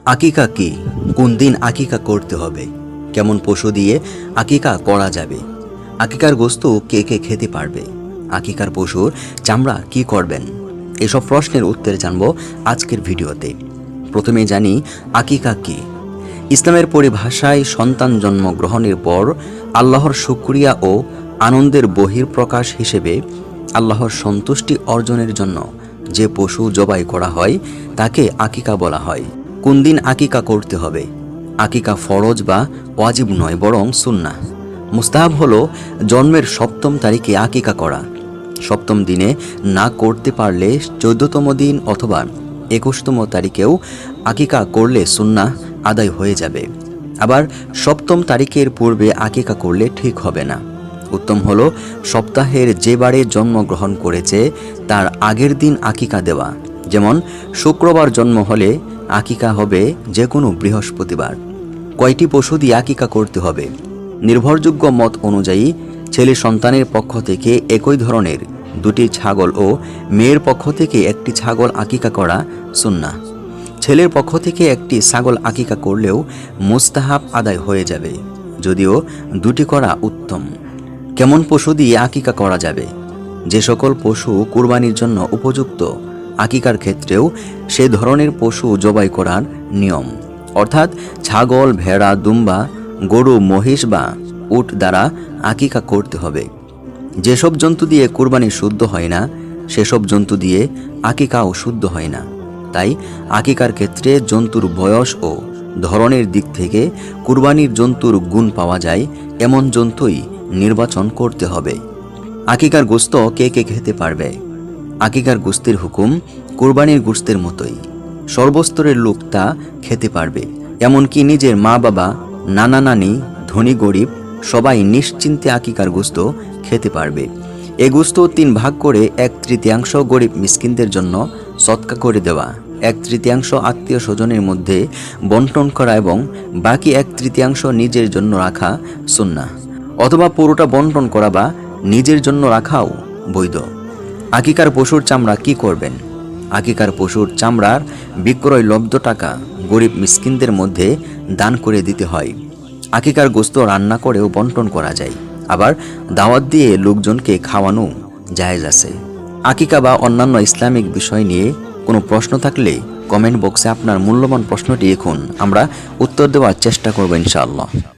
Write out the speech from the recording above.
আকিকা কি? কোন দিন আকিকা করতে হবে? কেমন পশু দিয়ে আকিকা করা যাবে? আকিকার গোস্ত কে কে খেতে পারবে? আকিকার পশুর চামড়া কি করবেন? এসব প্রশ্নের উত্তর জানব আজকের ভিডিওতে। প্রথমে জানি আকিকা কি। ইসলামের পরিভাষায় সন্তান জন্মগ্রহণের পর আল্লাহর শুকরিয়া ও আনন্দের বহিঃপ্রকাশ হিসেবে আল্লাহর সন্তুষ্টি অর্জনের জন্য যে পশু জবাই করা হয় তাকে আকিকা বলা হয়। কোন দিন আকিকা করতে হবে? আকিকা ফরজ বা ওয়াজিব নয়, বরং সুন্নাহ। মুস্তাহাব হলো জন্মের ৭ম তারিখে আকিকা করা। ৭ম দিনে না করতে পারলে ১৪তম দিন অথবা ২১তম তারিখেও আকিকা করলে সুন্নাহ আদায় হয়ে যাবে। আবার ৭ম তারিখের পূর্বে আকিকা করলে ঠিক হবে না। উত্তম হলো সপ্তাহের যে বারে জন্মগ্রহণ করেছে তার আগের দিন আকিকা দেওয়া। যেমন শুক্রবার জন্ম হলে আকিকা হবে যে কোনো বৃহস্পতিবার। কয়টি পশু দিয়ে আকিকা করতে হবে? নির্ভরযোগ্য মত অনুযায়ী ছেলে সন্তানের পক্ষ থেকে একই ধরনের 2টি ছাগল ও মেয়ের পক্ষ থেকে 1টি ছাগল আকিকা করা সুন্নাহ। ছেলের পক্ষ থেকে 1টি ছাগল আকিকা করলেও মুস্তাহাব আদায় হয়ে যাবে, যদিও 2টি করা উত্তম। কেমন পশু দিয়ে আকিকা করা যাবে? যে সকল পশু কুরবানির জন্য উপযুক্ত, আকিকার ক্ষেত্রেও সে ধরনের পশু জবাই করার নিয়ম। অর্থাৎ ছাগল, ভেড়া, দুম্বা, গরু, মহিষ বা উট দ্বারা আকিকা করতে হবে। যেসব জন্তু দিয়ে কুরবানি শুদ্ধ হয় না, সেসব জন্তু দিয়ে আকিকাও শুদ্ধ হয় না। তাই আকিকার ক্ষেত্রে জন্তুর বয়স ও ধরনের দিক থেকে কুরবানির জন্তুর গুণ পাওয়া যায় এমন জন্তুই নির্বাচন করতে হবে। আকিকার গোস্ত কে কে খেতে পারবে? আকিকার গোস্তের হুকুম কুরবানির গোস্তের মতোই। সর্বস্তরের লোক তা খেতে পারবে। এমনকি নিজের মা বাবা, নানা নানি, ধনী গরিব সবাই নিশ্চিন্তে আকিকার গোস্ত খেতে পারবে। এ গোস্ত 3 ভাগ করে 1/3 গরিব মিসকিনদের জন্য সদকা করে দেওয়া, 1/3 আত্মীয় স্বজনের মধ্যে বন্টন করা এবং বাকি 1/3 নিজের জন্য রাখা সুন্নাহ। অথবা পুরোটা বন্টন করা বা নিজের জন্য রাখাও বৈধ। আকিকার পশুর চামড়া কি করবেন? আকিকার পশুর চামড়ার বিক্রয় লব্ধ টাকা গরিব মিসকিনদের মধ্যে দান করে দিতে হয়। আকিকার গোস্ত রান্না করেও বন্টন করা যায়, আবার দাওয়াত দিয়ে লোকজনকে খাওয়ানো জায়েজ আছে। আকিকা বা অন্যান্য ইসলামিক বিষয় নিয়ে কোনো প্রশ্ন থাকলে কমেন্ট বক্সে আপনার মূল্যবান প্রশ্নটি লিখুন, আমরা উত্তর দেওয়ার চেষ্টা করব ইনশাআল্লাহ।